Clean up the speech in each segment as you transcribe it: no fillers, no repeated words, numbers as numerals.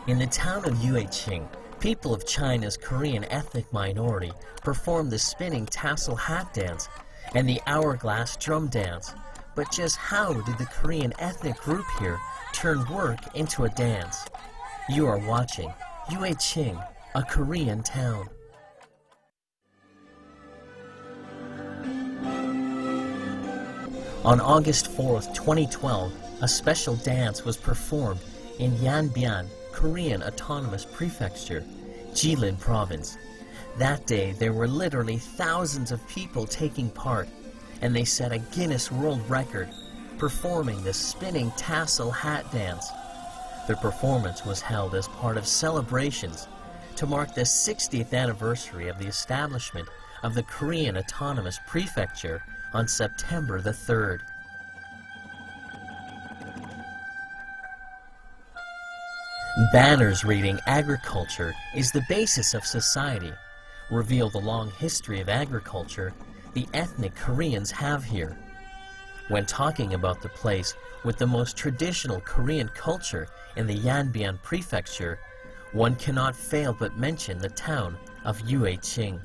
In the town of Yueqing, people of China's Korean ethnic minority perform the spinning tassel hat dance and the hourglass drum dance. But just how did the Korean ethnic group here turn work into a dance? You are watching Yueqing, a Korean town. On August 4th, 2012, a special dance was performed in Yanbian Korean Autonomous Prefecture, Jilin Province. That day, there were literally thousands of people taking part, and they set a Guinness World Record, performing the spinning tassel hat dance. The performance was held as part of celebrations to mark the 60th anniversary of the establishment of the Korean Autonomous Prefecture on September the 3rd. Banners reading "Agriculture is the basis of society" reveal the long history of agriculture the ethnic Koreans have here. When talking about the place with the most traditional Korean culture in the Yanbian Prefecture, one cannot fail but mention the town of Yueqing.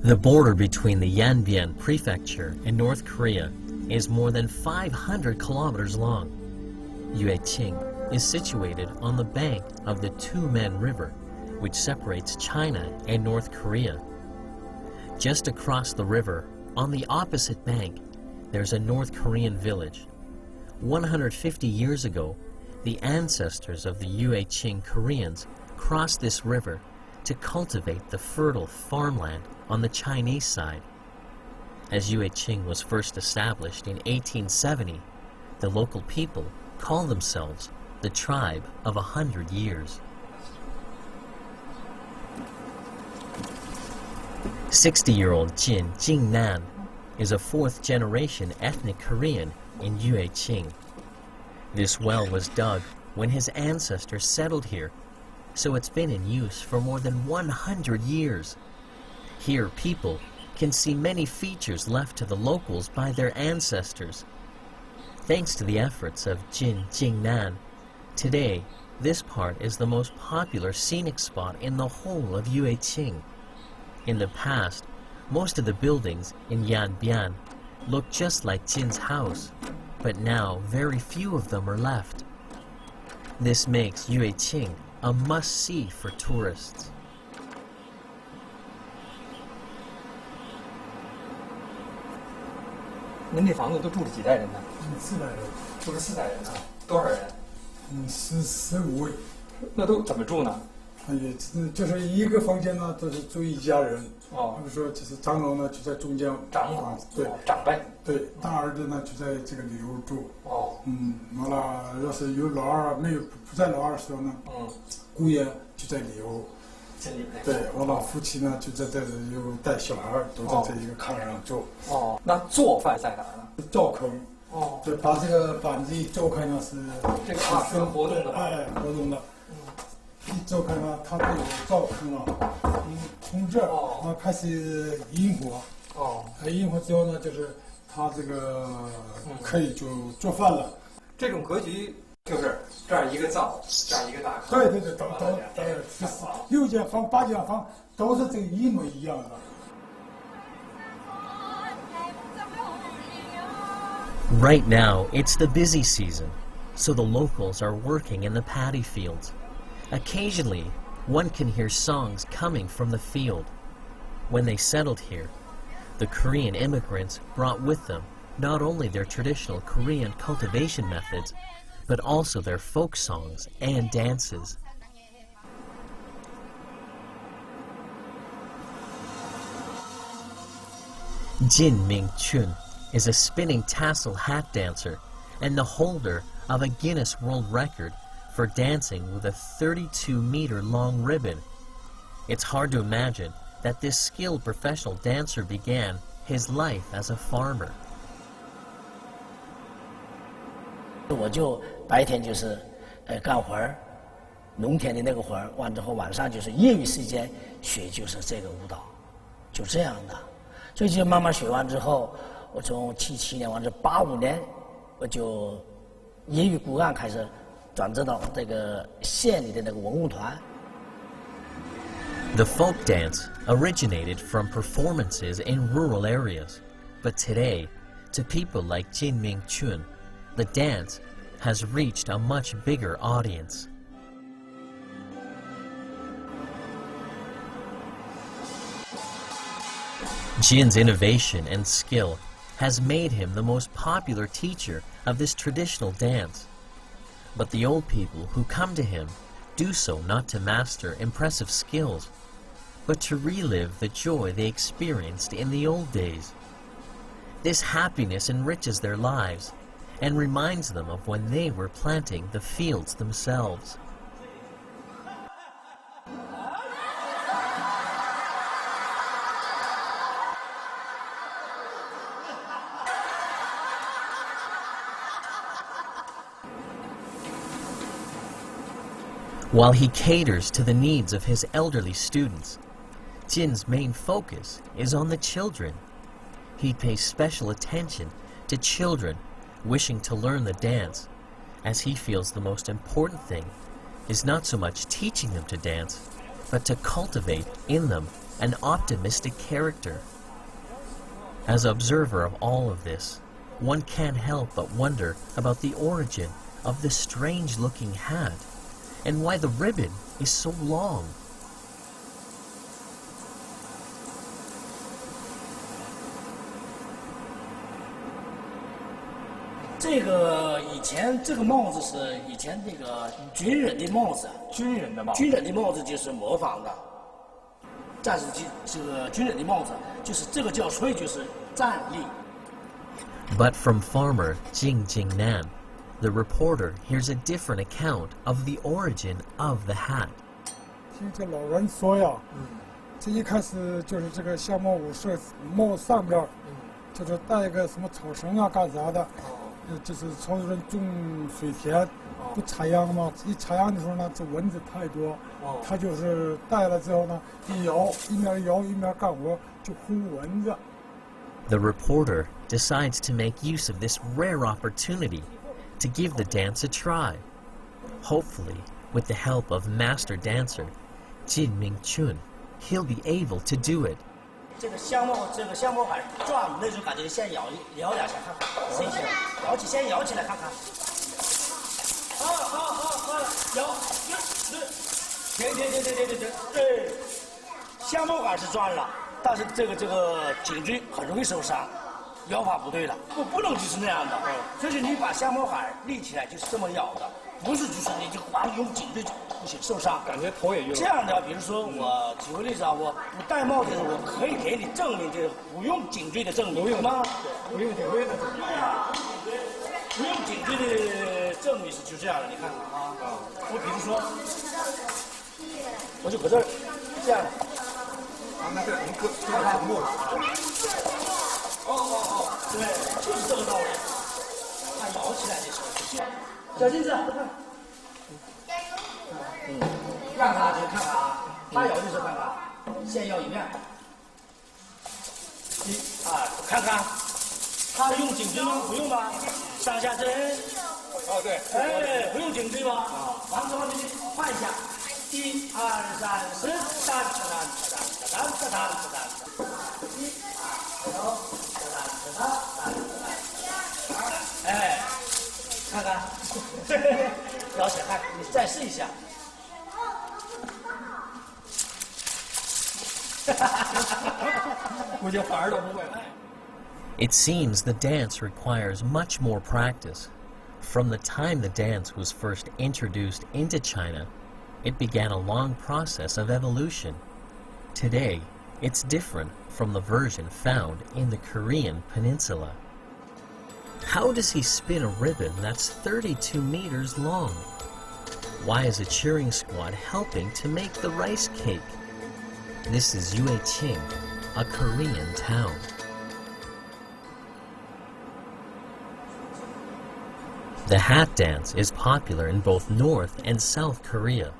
The border between the Yanbian Prefecture and North Korea is more than 500 kilometers long. Yueqing is situated on the bank of the Tumen River, which separates China and North Korea. Just across the river, on the opposite bank, there's a North Korean village. 150 years ago, the ancestors of the Yueqing Koreans crossed this river to cultivate the fertile farmland on the Chinese side. As Yueqing was first established in 1870, the local people call themselves the Tribe of 100 Years. 60-year-old Jin Jingnan is a fourth-generation ethnic Korean in Yueqing. This well was dug when his ancestors settled here, so it's been in use for more than 100 years. Here, people can see many features left to the locals by their ancestors. Thanks to the efforts of Jin Jingnan, today this part is the most popular scenic spot in the whole of Yueqing. In the past, most of the buildings in Yanbian looked just like Jin's house, but now very few of them are left. This makes Yueqing a must-see for tourists. 您这房子都住了几代人呢4代人，住了4代人啊，多少人15位。那都怎么住呢也就是一个房间呢，都是住一家人。哦，比如说，就是长老呢就在中间。长老，对，长辈。对，大儿子呢就在这个里头住。哦，完了，要是有老二没有不在老二的时候呢，姑爷就在里头。对，我老夫妻呢就在这里，又带小孩都在这一个炕上住。哦，那做饭在哪儿呢？灶坑。哦，就把这个板子一揍开呢是。这个是活动的。哎，活动的。一揍开呢，它都有灶坑了。从这儿开始引火。哦。引火之后呢，就是它这个可以就做饭了。这种格局。就是这儿一个灶，这儿一个大坑。对，都6间房、8间房都是这个一模一样的。Right now, it's the busy season, so the locals are working in the paddy fields. Occasionally, one can hear songs coming from the field. When they settled here, the Korean immigrants brought with them not only their traditional Korean cultivation methods, but also their folk songs and dances. Jin Ming-chun is a spinning tassel hat dancer and the holder of a Guinness World Record for dancing with a 32-meter long ribbon. It's hard to imagine that this skilled professional dancer began his life as a farmer. 我就白天就是干活儿，农田的那个活儿，完之后晚上就是业余时间学就是这个舞蹈，就这样的。所以就慢慢学完之后，我从77年完之85年，我就业余骨干开始转制到这个县里的那个文物团。The folk dance originated from performances in rural areas, but today, to people like Jinming Chun, the dance has reached a much bigger audience. Jin's innovation and skill has made him the most popular teacher of this traditional dance. But the old people who come to him do so not to master impressive skills, but to relive the joy they experienced in the old days. This happiness enriches their lives and reminds them of when they were planting the fields themselves. While he caters to the needs of his elderly students, Jin's main focus is on the children. He pays special attention to children wishing to learn the dance, as he feels the most important thing is not so much teaching them to dance, but to cultivate in them an optimistic character. As an observer of all of this, one can't help but wonder about the origin of this strange-looking hat and why the ribbon is so long. 这个以前这个帽子是以前那个军人的帽子，军人的帽子，军人的帽子就是模仿的。战士这个军人的帽子就是这个叫，所以就是站立。But from farmer Jing Jingnan, the reporter hears a different account of the origin of the hat. 听这老人说呀，这一开始就是这个小帽武士帽上边，就是带个什么草绳啊干啥的，就是朝鲜人种水田，不插秧嘛，一插秧的时候呢，这蚊子太多，他就是戴了之后呢，一摇一面干活就呼蚊子。The reporter decides to make use of this rare opportunity to give the dance a try. Hopefully, with the help of master dancer Jin Ming Chun, he'll be able to do it. 这个香茅杆转那种感觉，先摇两下看看，谁先先摇起来看看。好，摇，对，香茅杆是转了，但是这个颈椎很容易受伤，摇法不对了，不能就是那样的，所以你把香茅杆立起来就是这么摇的，不是就是你就光用颈椎不行，受伤。感觉头也晕了。这样的，比如说我举个例子啊，我戴帽子，我可以给你证明，这不用颈椎的证明，有吗？不用颈椎的证明。不用颈椎的证明是就这样的，你看看啊。我比如说，我就搁这儿这样。那这能搁上木了。对，就是这个道理。它摇起来的时候就这样。小金子，看。让他去看看啊，他摇的时候看看，先摇一面，看看，他用颈椎吗？不用吧，上下针。对。哎，不用颈椎吧？完之后你换一下，1、2、3、4，哒，哎，看看，摇起来看，你再试一下。It seems the dance requires much more practice. From the time the dance was first introduced into China, it began a long process of evolution. Today, it's different from the version found in the Korean peninsula. How does he spin a ribbon that's 32 meters long? Why is a cheering squad helping to make the rice cake? This is Yueqing, a Korean town. The hat dance is popular in both North and South Korea,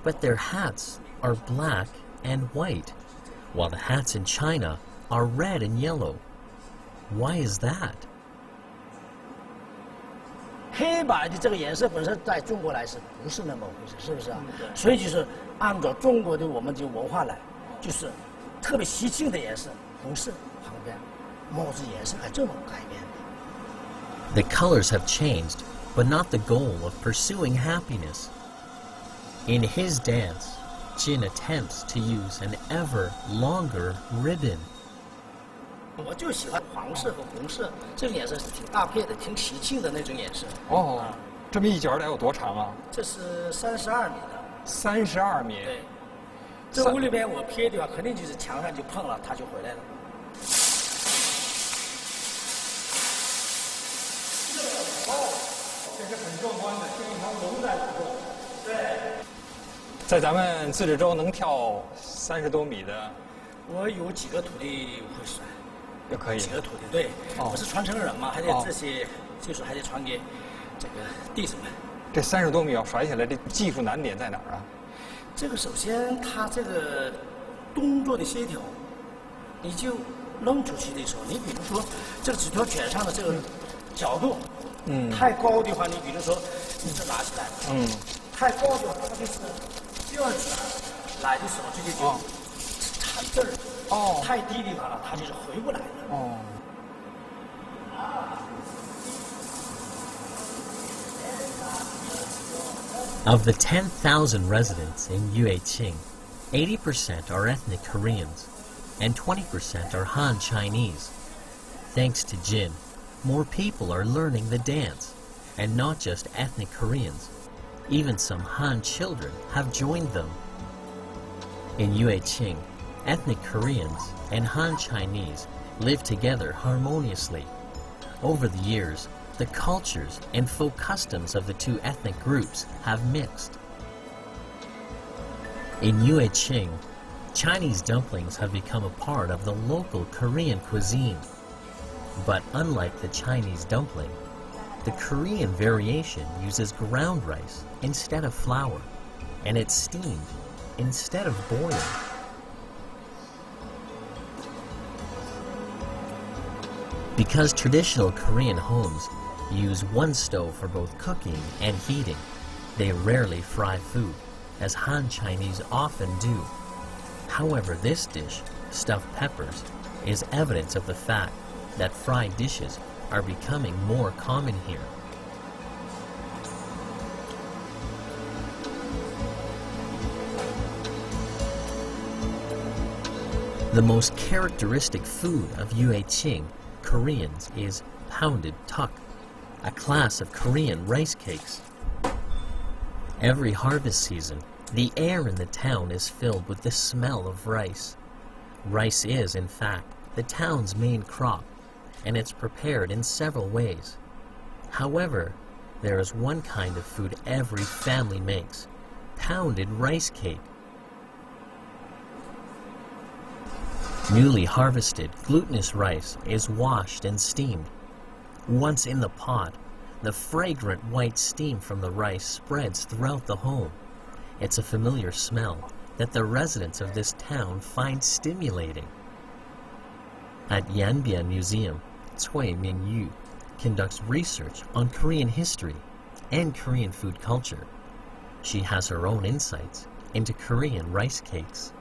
but their hats are black and white, while the hats in China are red and yellow. Why is that? 黑白的这个颜色本身在中国来是不是那么回事，是不是啊？所以就是按照中国的我们这文化来，就是特别喜庆的颜色，红色旁边帽子颜色还这么改变的。 The colors have changed, but not the goal of pursuing happiness. In his dance, Jin attempts to use an ever longer ribbon. 我就喜欢黄色和红色，这个颜色是挺搭配的，挺喜庆的那种颜色。哦，这么一角得有多长啊？这是32米的。32米。对，这屋里边我撇的话，肯定就是墙上就碰了，它就回来了。这是很壮观的，像一条龙在舞动。对，在咱们自治州能跳30多米的，我有几个徒弟会甩。 就可以几个徒弟，对，哦我是传承人嘛，还得这些技术还得传给这个弟子们。这30多米要甩起来，这技术难点在哪儿啊？这个首先它这个动作的协调，你就扔出去的时候，你比如说这个纸条卷上的这个角度，太高的话，你比如说你这拿起来，太高的话，它就是第二卷来的时候，这就缠字儿。 哦，太低的话了，它就是回不来的。哦。Of the 10,000 residents in Yueqing, 80% are ethnic Koreans, and 20% are Han Chinese. Thanks to Jin, more people are learning the dance, and not just ethnic Koreans. Even some Han children have joined them. In Yueqing, ethnic Koreans and Han Chinese live together harmoniously. Over the years, the cultures and folk customs of the two ethnic groups have mixed. In Yueqing, Chinese dumplings have become a part of the local Korean cuisine. But unlike the Chinese dumpling, the Korean variation uses ground rice instead of flour, and it's steamed instead of boiled. Because traditional Korean homes use one stove for both cooking and heating, they rarely fry food, as Han Chinese often do. However, this dish, stuffed peppers, is evidence of the fact that fried dishes are becoming more common here. The most characteristic food of Yueqing Koreans is pounded tuk, a class of Korean rice cakes. Every harvest season, the air in the town is filled with the smell of rice. Rice is, in fact, the town's main crop, and it's prepared in several ways. However, there is one kind of food every family makes: pounded rice cake. Newly harvested glutinous rice is washed and steamed. Once in the pot, the fragrant white steam from the rice spreads throughout the home. It's a familiar smell that the residents of this town find stimulating. At Yanbian Museum, Cui Minyu conducts research on Korean history and Korean food culture. She has her own insights into Korean rice cakes.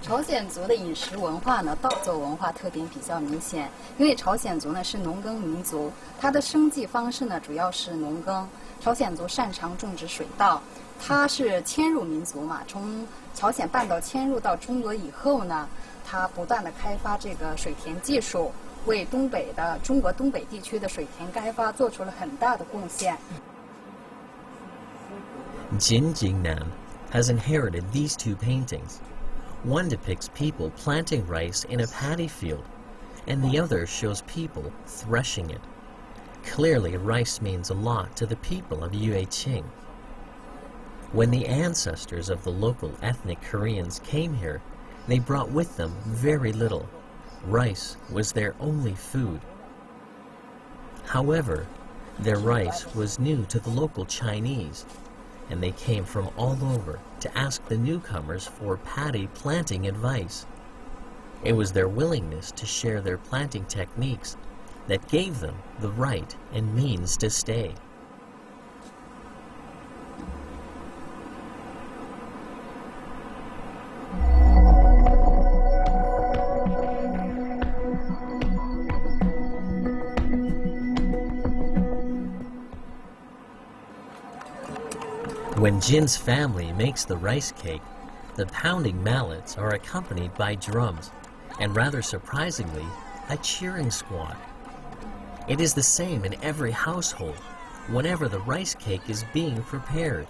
朝鲜族的饮食文化呢，稻作文化特点比较明显。因为朝鲜族呢是农耕民族，它的生计方式呢主要是农耕。朝鲜族擅长种植水稻，它是迁入民族嘛。从朝鲜半岛迁入到中国以后呢，它不断的开发这个水田技术，为中国东北地区的水田开发做出了很大的贡献。Jin Jingnan has inherited these two paintings. One depicts people planting rice in a paddy field, and the other shows people threshing it. Clearly, rice means a lot to the people of Yueqing. When the ancestors of the local ethnic Koreans came here, they brought with them very little. Rice was their only food. However, their rice was new to the local Chinese, and they came from all over to ask the newcomers for paddy planting advice. It was their willingness to share their planting techniques that gave them the right and means to stay. When Jin's family makes the rice cake, the pounding mallets are accompanied by drums, and rather surprisingly, a cheering squad. It is the same in every household whenever the rice cake is being prepared.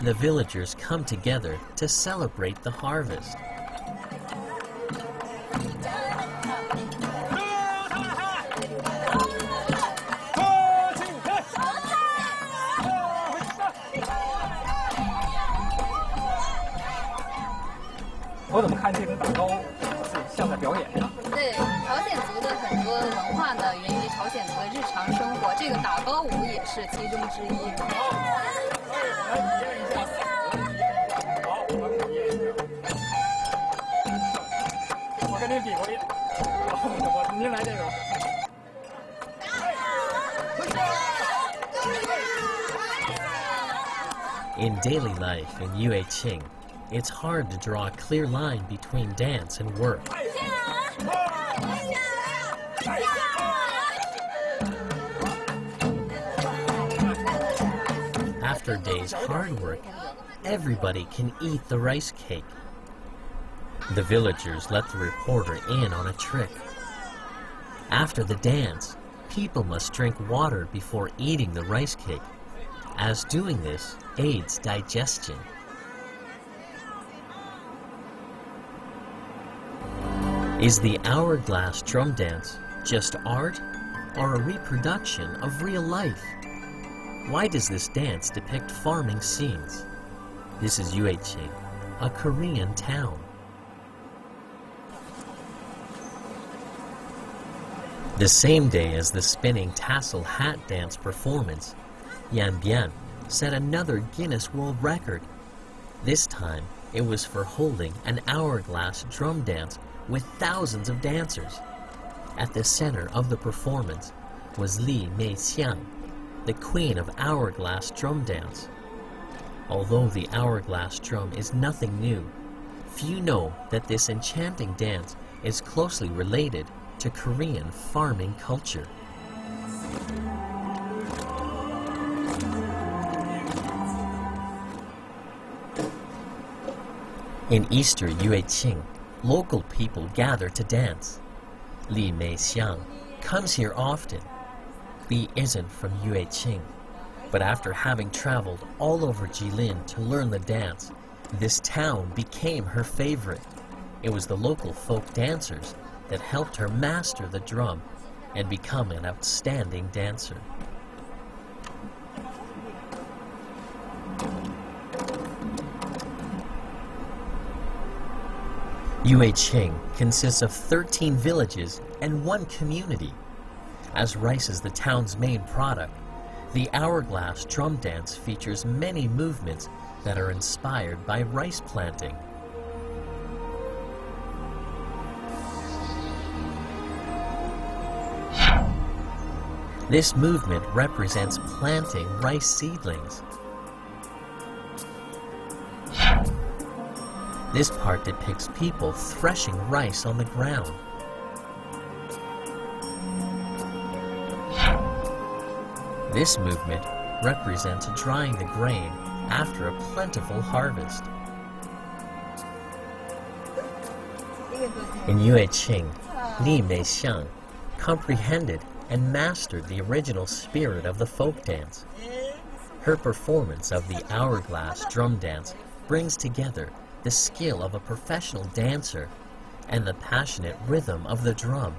The villagers come together to celebrate the harvest.我怎么看这种打糕像在表演呀？对，朝鲜族的很多文化呢，源于朝鲜族的日常生活，这个打糕舞也是其中之一。好，我们体验一下。我跟您比过一，您来这个。 In daily life in Yueqing, it's hard to draw a clear line between dance and work. After a day's hard work, everybody can eat the rice cake. The villagers let the reporter in on a trick. After the dance, people must drink water before eating the rice cake, as doing this aids digestion. Is the hourglass drum dance just art or a reproduction of real life? Why does this dance depict farming scenes? This is Yueqing, a Korean town. The same day as the spinning tassel hat dance performance, Yanbian set another Guinness World Record. This time, it was for holding an hourglass drum dance with thousands of dancers. At the center of the performance was Li Meixiang, the queen of hourglass drum dance. Although the hourglass drum is nothing new, few know that this enchanting dance is closely related to Korean farming culture. In Easter Yueqing, local people gather to dance. Li Meixiang comes here often. Li isn't from Yueqing, but after having traveled all over Jilin to learn the dance, this town became her favorite. It was the local folk dancers that helped her master the drum and become an outstanding dancer. Yueqing consists of 13 villages and one community. As rice is the town's main product, the hourglass drum dance features many movements that are inspired by rice planting. This movement represents planting rice seedlings. This part depicts people threshing rice on the ground. This movement represents drying the grain after a plentiful harvest. In Yueqing, Li Meixiang comprehended and mastered the original spirit of the folk dance. Her performance of the hourglass drum dance brings together the skill of a professional dancer and the passionate rhythm of the drum,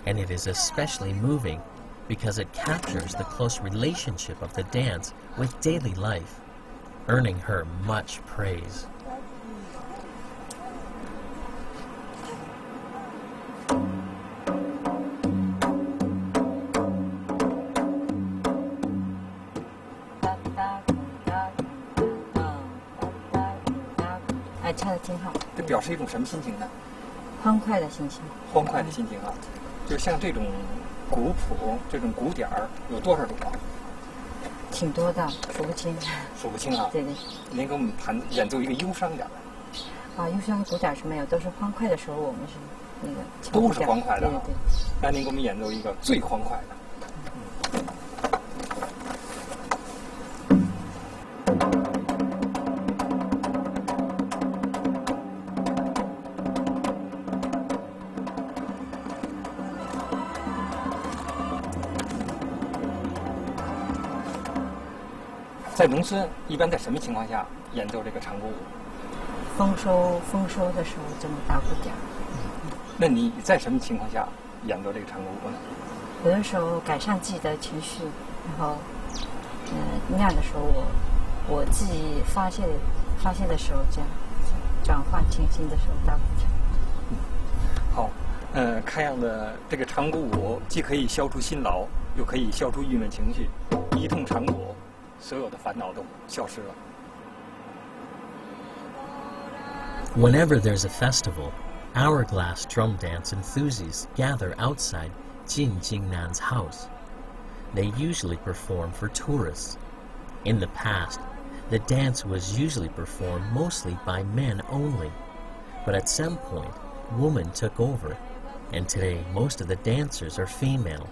and it is especially moving because it captures the close relationship of the dance with daily life, earning her much praise. 欢快的心情。欢快的心情啊，就像这种鼓谱、这种鼓点儿有多少种啊？挺多的，数不清。数不清啊。对对。您给我们演奏一个忧伤点的。忧伤的鼓点是没有，都是欢快的时候，我们是那个。都是欢快的。对对。那您给我们演奏一个最欢快的。在农村，一般在什么情况下演奏这个长鼓舞？丰收的时候这么打鼓点。那你在什么情况下演奏这个长鼓舞呢？有的时候改善自己的情绪，然后，那样的时候我自己发泄的时候，这样转换情绪的时候打鼓点。好，看样的这个长鼓舞既可以消除辛劳，又可以消除郁闷情绪，一通长鼓。所有的烦恼都消失了。 Whenever there's a festival, hourglass drum dance enthusiasts gather outside Jin Jingnan's house. They usually perform for tourists. In the past, the dance was usually performed mostly by men only, but at some point, women took over, and today most of the dancers are female.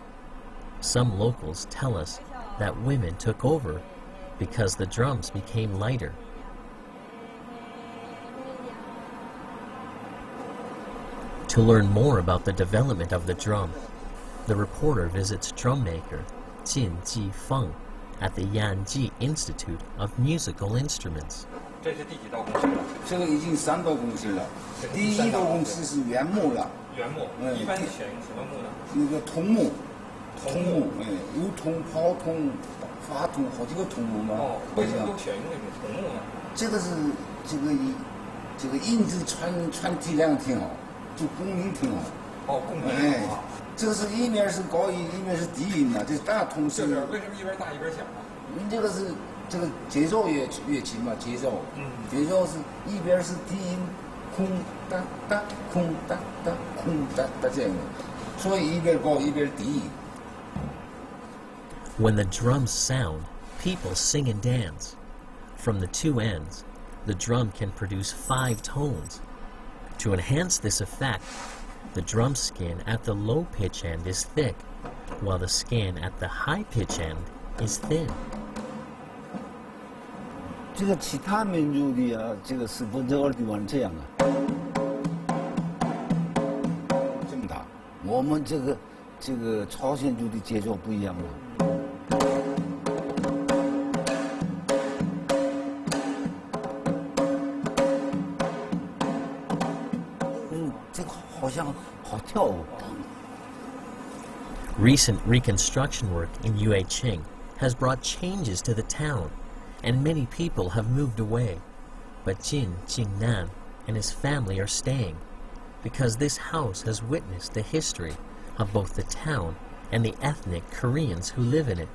Some locals tell us that women took over because the drums became lighter. To learn more about the development of the drum, the reporter visits drum maker Jin Jifeng at the Yanji Institute of Musical Instruments. 这是第几道工序了？这个已经3道工序了。第一道工序是原木了。原木。一般选用什么木呢？那个桐木。桐木，有桐、泡桐、发桐，好几个桐木嘛。哦，为什么都选用那种桐木呢？这个是这个音质传递量挺好，就共鸣挺好。哦，共鸣挺好。这个是一面是高音，一面是低音嘛，这大桐是。为什么一边大一边小呢？这个是这个节奏乐器嘛，节奏。节奏是一边是低音，空哒哒，空哒哒，空哒哒这样的，所以一边高一边低。 When the drums sound, people sing and dance. From the two ends, the drum can produce 5 tones. To enhance this effect, the drum skin at the low pitch end is thick, while the skin at the high pitch end is thin. 这个其他民族的啊，这个是不这个地方这样啊，这么大。我们这个朝鲜族的节奏不一样了。 Recent reconstruction work in Yueqing has brought changes to the town, and many people have moved away. But Jin Jingnan and his family are staying, because this house has witnessed the history of both the town and the ethnic Koreans who live in it.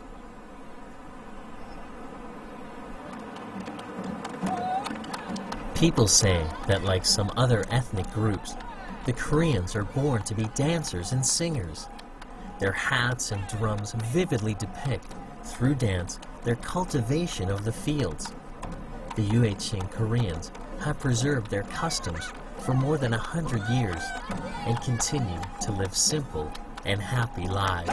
People say that, like some other ethnic groups, the Koreans are born to be dancers and singers. Their hats and drums vividly depict, through dance, their cultivation of the fields. The Yueqing Koreans have preserved their customs for more than 100 years and continue to live simple and happy lives.